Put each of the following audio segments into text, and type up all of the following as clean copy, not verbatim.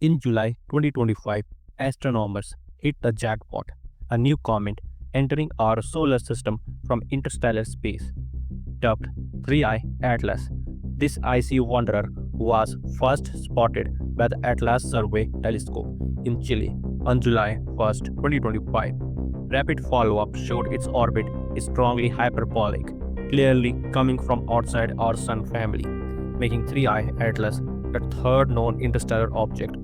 In July 2025, astronomers hit the jackpot, a new comet entering our solar system from interstellar space. Dubbed 3I Atlas, this icy wanderer was first spotted by the Atlas Survey Telescope in Chile on July 1, 2025. Rapid follow up showed its orbit is strongly hyperbolic, clearly coming from outside our Sun family, making 3I Atlas the third known interstellar object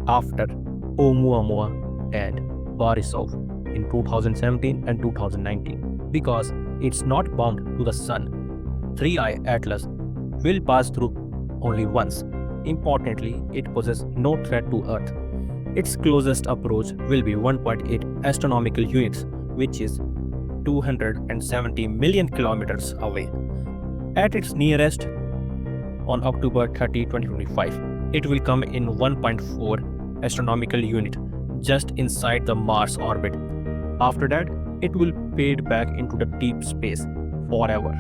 after Oumuamua and Borisov in 2017 and 2019. Because it's not bound to the Sun, 3I Atlas will pass through only once. Importantly, it poses no threat to Earth. Its closest approach will be 1.8 astronomical units, which is 270 million kilometers away. At its nearest, on October 30, 2025, it will come in 1.4 astronomical unit just inside the Mars orbit. After that, it will fade back into the deep space forever.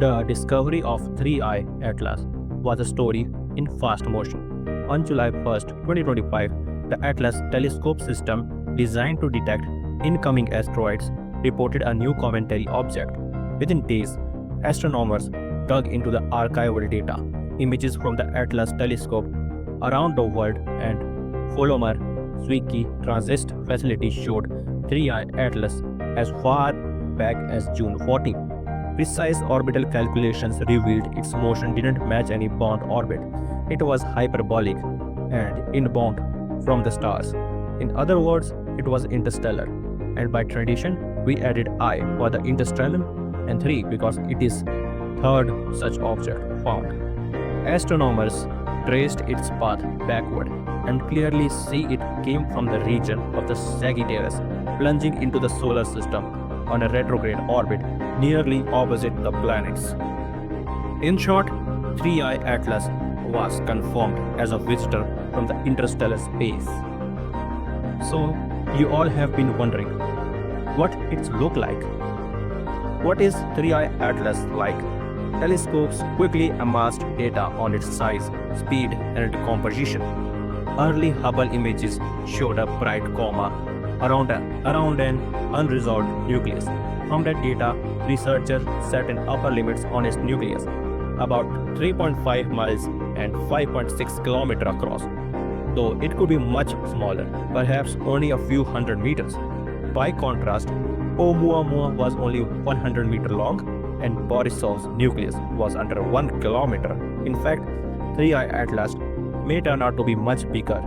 The discovery of 3I Atlas was a story in fast motion. On July 1, 2025, the Atlas telescope system designed to detect incoming asteroids reported a new cometary object. Within days, astronomers dug into the archival data, images from the Atlas telescope around the world, and Follomer Vyncke transit facility showed 3I Atlas as far back as June 14. Precise orbital calculations revealed its motion didn't match any bound orbit. It was hyperbolic and inbound from the stars. In other words, it was interstellar. And by tradition, we added I for the interstellar and 3 because it is third such object found. Astronomers traced its path backward and clearly see it came from the region of the Sagittarius, plunging into the solar system on a retrograde orbit nearly opposite the planets. In short, 3I Atlas was confirmed as a visitor from the interstellar space. So, you all have been wondering, what it look like? What is 3I Atlas like? Telescopes quickly amassed data on its size, speed, and composition. Early Hubble images showed a bright coma around an unresolved nucleus. From that data, researchers set an upper limits on its nucleus, about 3.5 miles and 5.6 kilometers across, though it could be much smaller, perhaps only a few hundred meters. By contrast, Oumuamua was only 100 meters long, and Borisov's nucleus was under 1 kilometer. In fact, 3I Atlas may turn out to be much bigger.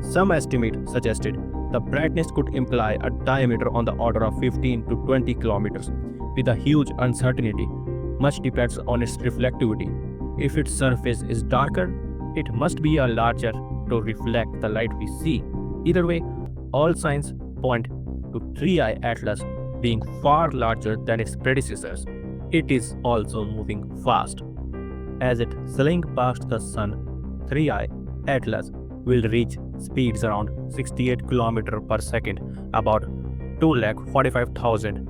Some estimate suggested the brightness could imply a diameter on the order of 15 to 20 kilometers, with a huge uncertainty. Much depends on its reflectivity. If its surface is darker, it must be a larger to reflect the light we see. Either way, all signs point to 3I Atlas being far larger than its predecessors. It is also moving fast. As it slings past the Sun, 3I Atlas will reach speeds around 68 km per second, about 245,000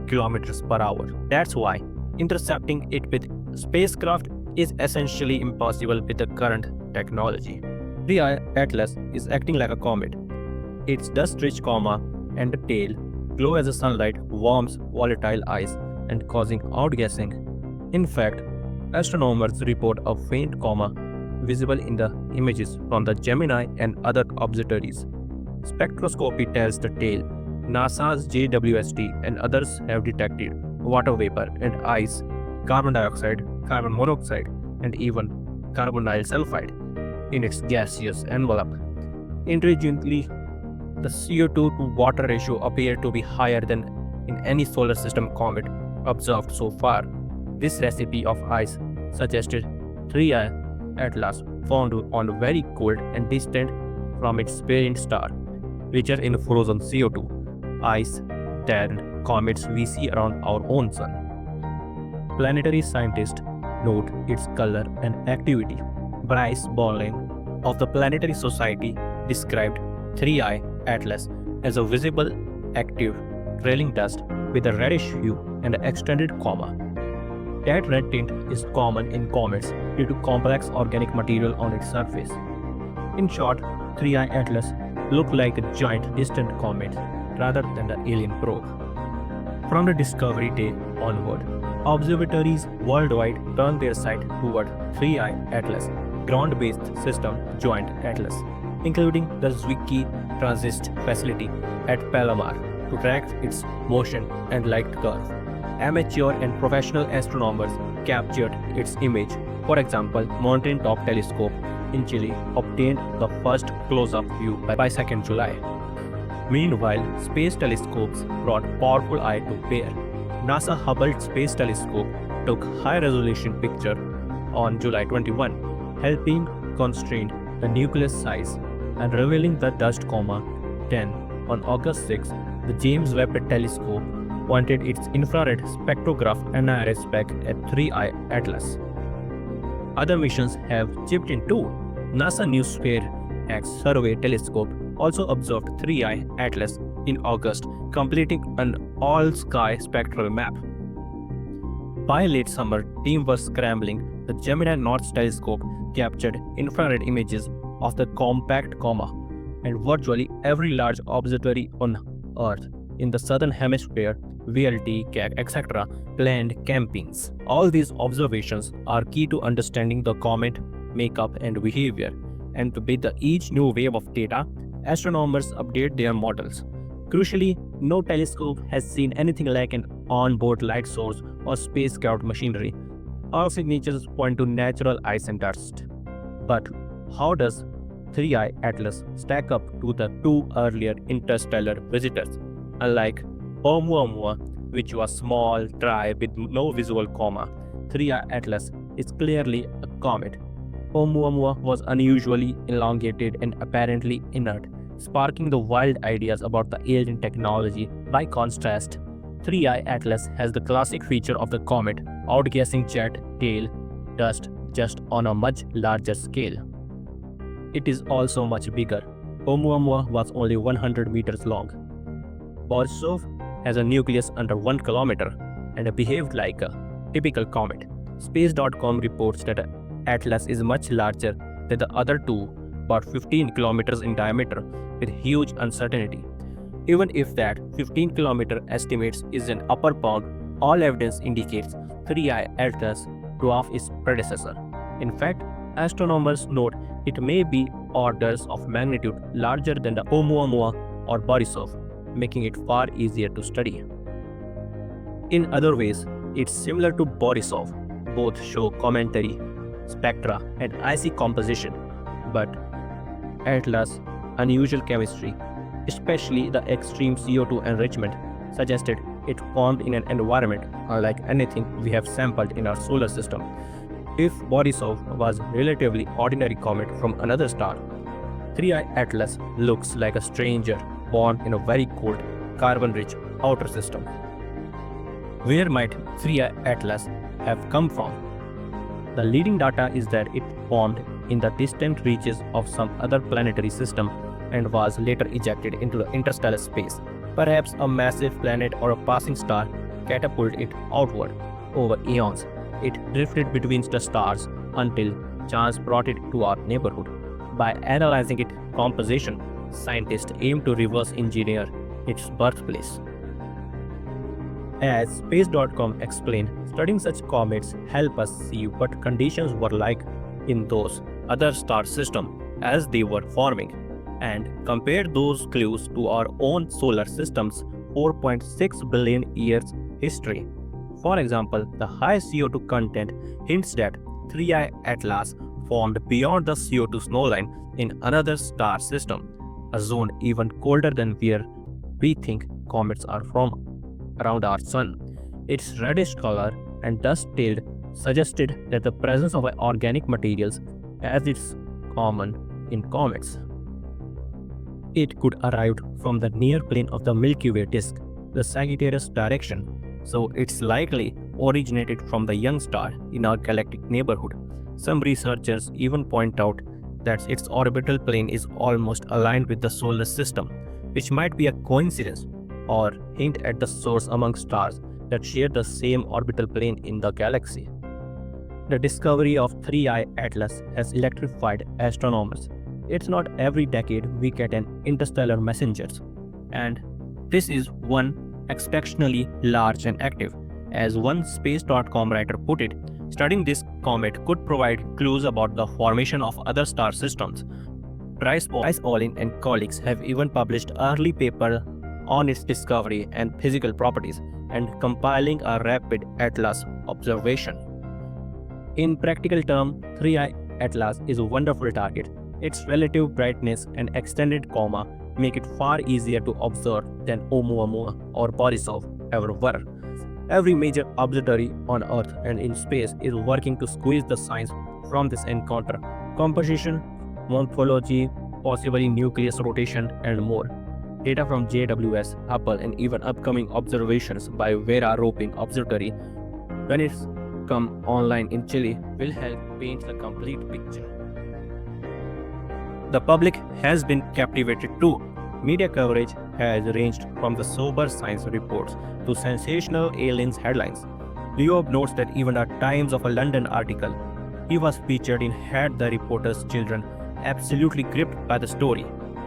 kilometers per hour. That's why intercepting it with spacecraft is essentially impossible with the current technology. 3I Atlas is acting like a comet. Its dust-rich coma and the tail glow as the sunlight warms volatile ice and causing outgassing. In fact, astronomers report a faint coma visible in the images from the Gemini and other observatories. Spectroscopy tells the tale. NASA's JWST and others have detected water vapor and ice, carbon dioxide, carbon monoxide, and even carbonyl sulfide in its gaseous envelope. Intriguingly, the CO2 to water ratio appeared to be higher than in any solar system comet observed so far. This recipe of ice suggested 3I Atlas found on very cold and distant from its parent star, richer in frozen CO2, ice than comets we see around our own sun. Planetary scientists note its color and activity. Bryce Bolling of the Planetary Society described 3I Atlas as a visible, active, trailing dust with a reddish hue and an extended coma. That red tint is common in comets due to complex organic material on its surface. In short, 3i Atlas looked like a giant distant comet rather than an alien probe. From the discovery day onward, observatories worldwide turned their sight toward 3i Atlas, ground-based system joint Atlas, including the Zwicky Transit facility at Palomar to track its motion and light curve. Amateur and professional astronomers captured its image. For example, Mountain Top Telescope in Chile obtained the first close-up view by 2nd July. Meanwhile, space telescopes brought powerful eye to bear. NASA Hubble Space Telescope took high-resolution picture on July 21, helping constrain the nucleus size and revealing the dust coma. Then, on August 6, the James Webb Telescope pointed its infrared spectrograph NIRS back at 3i Atlas. Other missions have chipped in too. NASA Newsphere X Survey Telescope also observed 3i Atlas in August, completing an all-sky spectral map. By late summer, team was scrambling. The Gemini North Telescope captured infrared images of the compact coma and virtually every large observatory on Earth in the southern hemisphere, VLT, CAC, etc., planned campaigns. All these observations are key to understanding the comet makeup and behavior, and to beat each new wave of data, astronomers update their models. Crucially, no telescope has seen anything like an on-board light source or space scout machinery. All signatures point to natural ice and dust. But how does 3i Atlas stack up to the two earlier interstellar visitors? Unlike Oumuamua, which was small, dry, with no visual coma, 3i Atlas is clearly a comet. Oumuamua was unusually elongated and apparently inert, sparking the wild ideas about the alien technology. By contrast, 3i Atlas has the classic feature of the comet, outgassing jet tail dust just on a much larger scale. It is also much bigger. Oumuamua was only 100 meters long. Borisov has a nucleus under 1 kilometer and behaved like a typical comet. Space.com reports that Atlas is much larger than the other two, about 15 kilometers in diameter, with huge uncertainty. Even if that 15-kilometer estimates is an upper bound, all evidence indicates 3i Atlas dwarfs its predecessor. In fact, astronomers note it may be orders of magnitude larger than the Oumuamua or Borisov, making it far easier to study. In other ways, it's similar to Borisov. Both show cometary spectra and icy composition, but Atlas' unusual chemistry, especially the extreme CO2 enrichment, suggested it formed in an environment unlike anything we have sampled in our solar system. If Borisov was a relatively ordinary comet from another star, 3i Atlas looks like a stranger born in a very cold, carbon-rich outer system. Where might 3i Atlas have come from? The leading data is that it formed in the distant reaches of some other planetary system and was later ejected into the interstellar space. Perhaps a massive planet or a passing star catapulted it outward. Over eons, it drifted between the stars until chance brought it to our neighborhood. By analyzing its composition, scientists aim to reverse engineer its birthplace. As Space.com explained, studying such comets help us see what conditions were like in those other star systems as they were forming, and compare those clues to our own solar system's 4.6 billion years history. For example, the high CO2 content hints that 3i Atlas formed beyond the CO2 snowline in another star system, a zone even colder than where we think comets are from, around our sun. Its reddish color and dust-tailed suggested that the presence of organic materials as is common in comets. It could arrive from the near plane of the Milky Way disk, the Sagittarius direction, so it's likely originated from the young star in our galactic neighborhood. Some researchers even point out that its orbital plane is almost aligned with the solar system, which might be a coincidence or hint at the source among stars that share the same orbital plane in the galaxy. The discovery of 3i Atlas has electrified astronomers. It's not every decade we get an interstellar messenger, and this is one exceptionally large and active. As one space.com writer put it, studying this comet could provide clues about the formation of other star systems. Bryce Olin and colleagues have even published early paper on its discovery and physical properties and compiling a rapid atlas observation. In practical terms, 3i Atlas is a wonderful target. Its relative brightness and extended coma make it far easier to observe than Oumuamua or Borisov ever were. Every major observatory on Earth and in space is working to squeeze the science from this encounter: composition, morphology, possibly nucleus rotation, and more. Data from JWS, Hubble, and even upcoming observations by Vera Roping Observatory, when it's come online in Chile, will help paint the complete picture. The public has been captivated too. Media coverage has ranged from the sober science reports to sensational aliens headlines. Leo notes that even at times of a London article he was featured in had the reporter's children absolutely gripped by the story.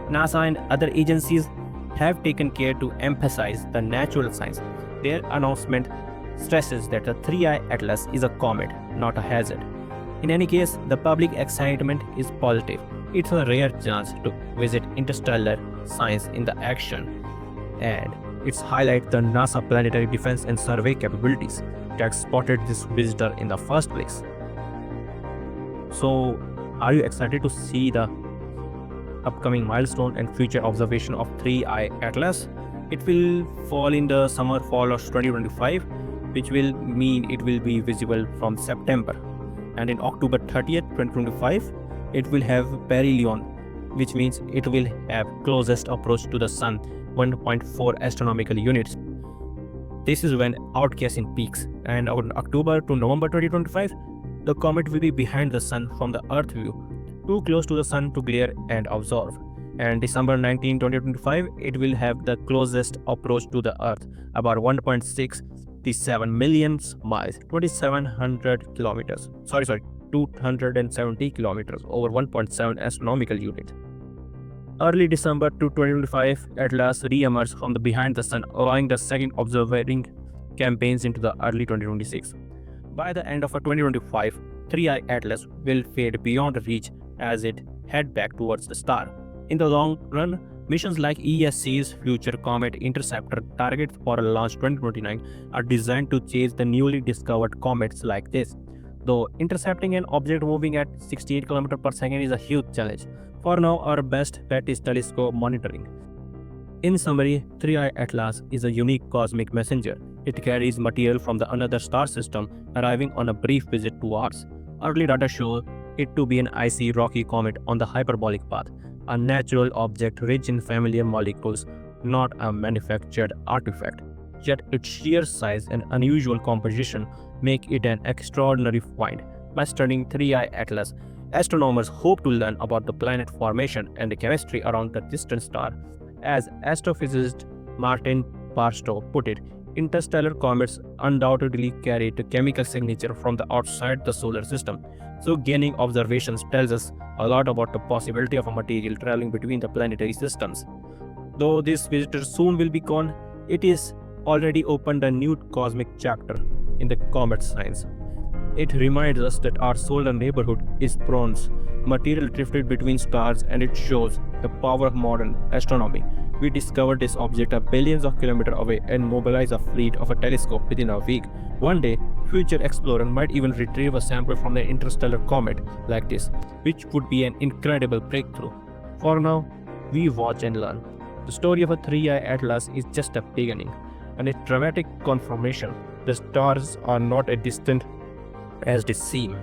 NASA and other agencies have taken care to emphasize the natural science. Their announcement stresses that the 3i Atlas is a comet, not a hazard. In any case, the public excitement is positive. It's a rare chance to visit interstellar science in the action, and it's highlight the NASA planetary defense and survey capabilities that spotted this visitor in the first place. So, are you excited to see the upcoming milestone and future observation of 3i Atlas? It will fall in the fall of 2025, which will mean it will be visible from September. And in October 30th, 2025, it will have perihelion, which means it will have closest approach to the Sun, 1.4 astronomical units. This is when outgassing peaks, and on October to November 2025, the comet will be behind the Sun from the Earth view, too close to the Sun to glare and observe. And December 19, 2025, it will have the closest approach to the Earth, about 1.67 million miles, 2,700 kilometers. 270 kilometers, over 1.7 astronomical units. Early December to 2025, Atlas re-emerged from the behind the Sun, allowing the second observing campaigns into the early 2026. By the end of 2025, 3i Atlas will fade beyond reach as it head back towards the star. In the long run, missions like ESC's Future Comet Interceptor, targeted for a launch 2029, are designed to chase the newly discovered comets like this. Though intercepting an object moving at 68 km per second is a huge challenge, for now our best bet is telescope monitoring. In summary, 3i Atlas is a unique cosmic messenger. It carries material from the another star system, arriving on a brief visit to ours. Early data show it to be an icy, rocky comet on the hyperbolic path, a natural object rich in familiar molecules, not a manufactured artifact. Yet its sheer size and unusual composition make it an extraordinary find. By studying 3i Atlas, astronomers hope to learn about the planet formation and the chemistry around the distant star. As astrophysicist Martin Barstow put it, interstellar comets undoubtedly carry the chemical signature from the outside the solar system. So gaining observations tells us a lot about the possibility of a material traveling between the planetary systems. Though this visitor soon will be gone, it is already opened a new cosmic chapter in the comet science. It reminds us that our solar neighborhood is bronze, material drifted between stars, and it shows the power of modern astronomy. We discovered this object billions of kilometers away and mobilized a fleet of a telescope within a week. One day, future explorers might even retrieve a sample from an interstellar comet like this, which would be an incredible breakthrough. For now, we watch and learn. The story of a 3i Atlas is just a beginning, and a dramatic confirmation. The stars are not as distant as they seem.